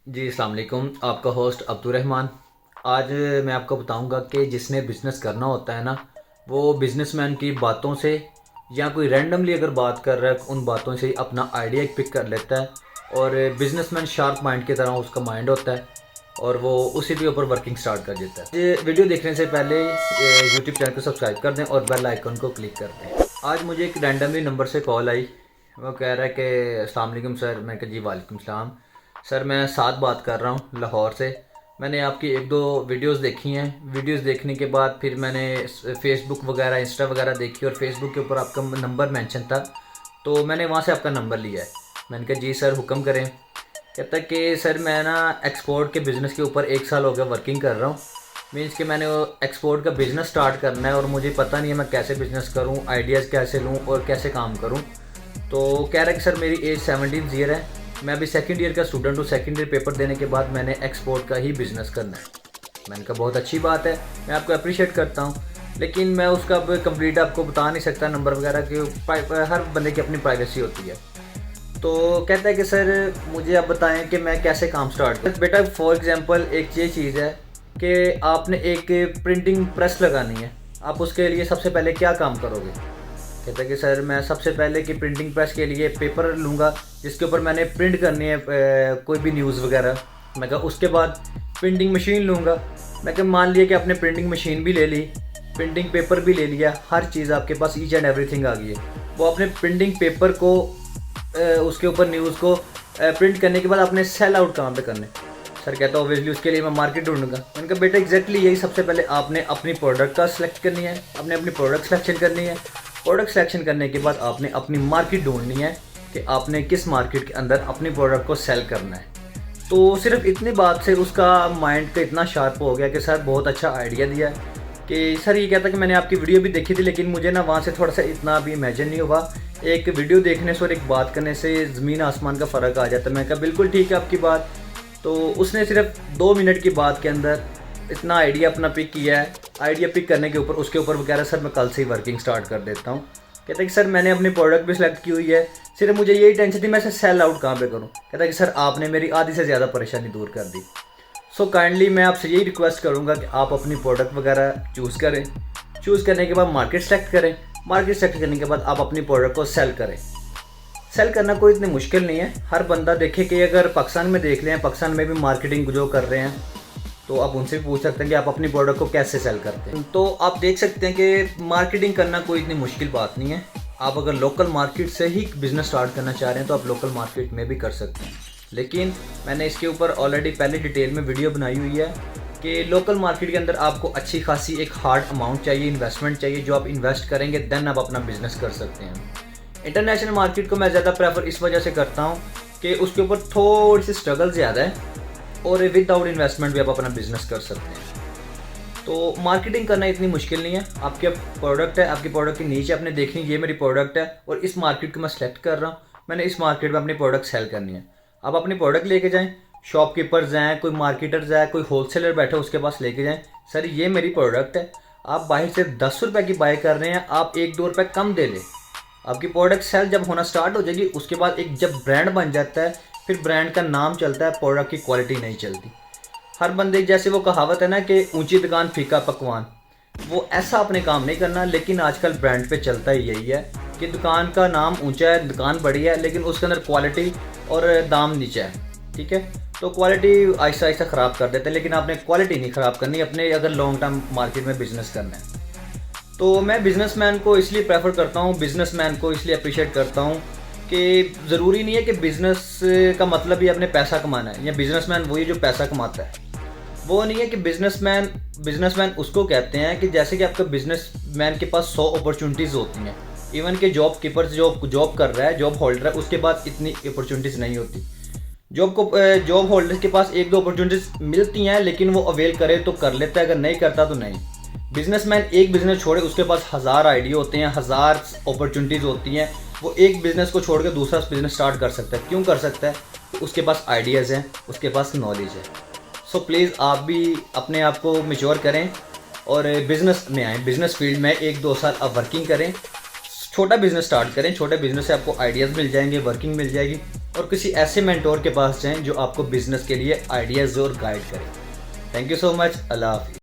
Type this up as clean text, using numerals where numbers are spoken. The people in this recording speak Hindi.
जी अस्सलाम वालेकुम। आपका होस्ट अब्दुर्रहमान। आज मैं आपको बताऊंगा कि जिसने बिज़नेस करना होता है ना, वो बिज़नेसमैन की बातों से या कोई रैंडमली अगर बात कर रहा है उन बातों से ही अपना आइडिया एक पिक कर लेता है। और बिज़नेसमैन शार्प माइंड की तरह उसका माइंड होता है और वो उसी के ऊपर वर्किंग स्टार्ट कर देता है। ये वीडियो देखने से पहले यूट्यूब चैनल को सब्सक्राइब कर दें और बेल आइकन को क्लिक कर दें। आज मुझे एक रैंडमली नंबर से कॉल आई। वो कह रहा है कि अस्सलाम वालेकुम सर। मैं कहा जी वालेकुम सलाम। सर मैं साथ बात कर रहा हूँ लाहौर से। मैंने आपकी एक दो वीडियोस देखी हैं। वीडियोस देखने के बाद फिर मैंने फेसबुक वगैरह इंस्टा वगैरह देखी और फेसबुक के ऊपर आपका नंबर मेंशन था, तो मैंने वहाँ से आपका नंबर लिया है। मैंने कहा जी सर हुक्म करें। कहता है कि सर मैं ना एक्सपोर्ट के बिज़नेस के ऊपर 1 साल हो गया वर्किंग कर रहा हूँ। मीन्स कि मैंने वो एक्सपोर्ट का बिज़नेस स्टार्ट करना है और मुझे पता नहीं है मैं कैसे बिज़नेस करूँ, आइडियाज़ कैसे लूँ और कैसे काम करूँ। तो कह रहा है कि सर मेरी एज 17 ईयर है, मैं अभी सेकंड ईयर का स्टूडेंट हूँ। सेकंड ईयर पेपर देने के बाद मैंने एक्सपोर्ट का ही बिज़नेस करना है। मैंने कहा बहुत अच्छी बात है, मैं आपको अप्रिशिएट करता हूँ, लेकिन मैं उसका अब कंप्लीट आपको बता नहीं सकता नंबर वगैरह के। हर बंदे की अपनी प्राइवेसी होती है। तो कहता है कि सर मुझे आप बताएं कि मैं कैसे काम स्टार्ट करूँ। बेटा फॉर एग्जांपल एक ये चीज़ है कि आपने एक प्रिंटिंग प्रेस लगानी है, आप उसके लिए सबसे पहले क्या काम करोगे। कहता है कि सर मैं सबसे पहले कि प्रिंटिंग प्रेस के लिए पेपर लूँगा जिसके ऊपर मैंने प्रिंट करनी है कोई भी न्यूज़ वगैरह। मैं कहा उसके बाद प्रिंटिंग मशीन लूँगा। मैं कहा मान लिया कि आपने प्रिंटिंग मशीन भी ले ली, प्रिंटिंग पेपर भी ले लिया, हर चीज़ आपके पास ईच एंड एवरीथिंग आ गई है। वो अपने प्रिंटिंग पेपर को उसके ऊपर न्यूज़ को प्रिंट करने के बाद आपने सेल आउट कहाँ पे करने। सर कहता है ऑब्वियसली उसके लिए मैं मार्केट ढूंढूंगा। मैंने कहा बेटा एग्जैक्टली यही सबसे पहले आपने अपनी प्रोडक्ट का सिलेक्ट करनी है, आपने अपनी प्रोडक्ट सिलेक्शन करनी है। प्रोडक्ट सिलेक्शन करने के बाद आपने अपनी मार्केट ढूंढनी है कि आपने किस मार्केट के अंदर अपनी प्रोडक्ट को सेल करना है। तो सिर्फ इतनी बात से उसका माइंड का इतना शार्प हो गया कि सर बहुत अच्छा आइडिया दिया है। कि सर ये कहता कि मैंने आपकी वीडियो भी देखी थी, लेकिन मुझे ना वहाँ से थोड़ा सा इतना भी इमेजिन नहीं हुआ। एक वीडियो देखने से और एक बात करने से ज़मीन आसमान का फ़र्क आ जाता है। मैं कहा बिल्कुल ठीक है आपकी बात। तो उसने सिर्फ 2 मिनट की बात के अंदर इतना आइडिया अपना पिक किया है। आइडिया पिक करने के ऊपर उसके ऊपर वगैरह सर मैं कल से ही वर्किंग स्टार्ट कर देता हूँ। कहता है कि सर मैंने अपनी प्रोडक्ट भी सिलेक्ट की हुई है, सिर्फ मुझे यही टेंशन थी मैं इसे सेल आउट कहाँ पे करूँ। कहता है कि सर आपने मेरी आधी से ज़्यादा परेशानी दूर कर दी। सो काइंडली मैं आपसे यही रिक्वेस्ट करूँगा कि आप अपनी प्रोडक्ट वगैरह चूज़ करें। चूज़ करने के बाद मार्केट सेलेक्ट करें। मार्केट सेलेक्ट करने के बाद आप अपनी प्रोडक्ट को सेल करें। सेल करना कोई इतनी मुश्किल नहीं है। हर बंदा देखे कि अगर पाकिस्तान में देख लें, पाकिस्तान में भी मार्केटिंग जो कर रहे हैं, तो आप उनसे भी पूछ सकते हैं कि आप अपनी प्रोडक्ट को कैसे सेल करते हैं। तो आप देख सकते हैं कि मार्केटिंग करना कोई इतनी मुश्किल बात नहीं है। आप अगर लोकल मार्केट से ही बिज़नेस स्टार्ट करना चाह रहे हैं तो आप लोकल मार्केट में भी कर सकते हैं। लेकिन मैंने इसके ऊपर ऑलरेडी पहले डिटेल में वीडियो बनाई हुई है कि लोकल मार्केट के अंदर आपको अच्छी खासी एक हार्ड अमाउंट चाहिए, इन्वेस्टमेंट चाहिए, जो आप इन्वेस्ट करेंगे देन आप अपना बिज़नेस कर सकते हैं। इंटरनेशनल मार्केट को मैं ज़्यादा प्रेफर इस वजह से करता हूँ कि उसके ऊपर थोड़ी सी स्ट्रगल ज़्यादा है और विदाउट इन्वेस्टमेंट भी आप अपना बिज़नेस कर सकते हैं। तो मार्केटिंग करना इतनी मुश्किल नहीं है। आपके प्रोडक्ट है, आपकी प्रोडक्ट की नीचे आपने देखनी ये मेरी प्रोडक्ट है और इस मार्केट को मैं सेलेक्ट कर रहा हूँ, मैंने इस मार्केट में अपनी प्रोडक्ट सेल करनी है। आप अपनी प्रोडक्ट लेके जाएँ, शॉपकीपर्स हैं, कोई मार्केटर्स है, कोई होलसेलर बैठे उसके पास लेके जाएँ, सर ये मेरी प्रोडक्ट है, आप बाहर से 10 रुपये की बाय कर रहे हैं, आप 1-2 रुपये कम दे लें। आपकी प्रोडक्ट सेल जब होना स्टार्ट हो जाएगी उसके बाद एक जब ब्रांड बन जाता है फिर ब्रांड का नाम चलता है, प्रोडक्ट की क्वालिटी नहीं चलती। हर बंदे जैसे वो कहावत है ना कि ऊंची दुकान फीका पकवान, वो ऐसा अपने काम नहीं करना। लेकिन आजकल ब्रांड पे चलता ही यही है कि दुकान का नाम ऊंचा है, दुकान बड़ी है, लेकिन उसके अंदर क्वालिटी और दाम नीचा है। ठीक है, तो क्वालिटी आहिस्ता आहिस्ता ख़राब कर देते हैं, लेकिन आपने क्वालिटी नहीं ख़राब करनी अपने अगर लॉन्ग टर्म मार्केट में बिज़नेस करना है। तो मैं बिज़नेसमैन को इसलिए प्रेफर करता हूँ, बिज़नेसमैन को इसलिए अप्रिशिएट करता हूँ कि ज़रूरी नहीं है कि बिज़नेस का मतलब ही अपने पैसा कमाना है या बिज़नेसमैन वही जो पैसा कमाता है। वो नहीं है कि बिज़नेसमैन उसको कहते हैं कि जैसे कि आपका बिज़नेसमैन के पास 100 अपॉर्चुनिटीज़ होती हैं। इवन के जॉब कीपर जो जॉब कर रहा है, जॉब होल्डर है, उसके पास इतनी अपॉर्चुनिटीज़ नहीं होती। जॉब होल्डर के पास 1-2 अपॉर्चुनिटीज़ मिलती हैं, लेकिन वो अवेल करे तो कर लेता है, अगर नहीं करता तो नहीं। बिजनेसमैन एक बिज़नेस छोड़े उसके पास हज़ार आइडिया होते हैं, हज़ार अपॉर्चुनिटीज़ होती हैं। वो एक बिज़नेस को छोड़ के दूसरा बिज़नेस स्टार्ट कर सकता है। क्यों कर सकता है? उसके पास आइडियाज़ हैं, उसके पास नॉलेज है। सो प्लीज़ आप भी अपने आप को मैच्योर करें और बिज़नेस में आएँ। बिज़नेस फील्ड में 1-2 साल आप वर्किंग करें, छोटा बिज़नेस स्टार्ट करें। छोटे बिज़नेस से आपको आइडियाज़ मिल जाएंगे, वर्किंग मिल जाएगी। और किसी ऐसे मेंटोर के पास जाएं जो आपको बिजनेस के लिए आइडियाज़ और गाइड करें। Thank you so much. अल्लाह हाफिज़।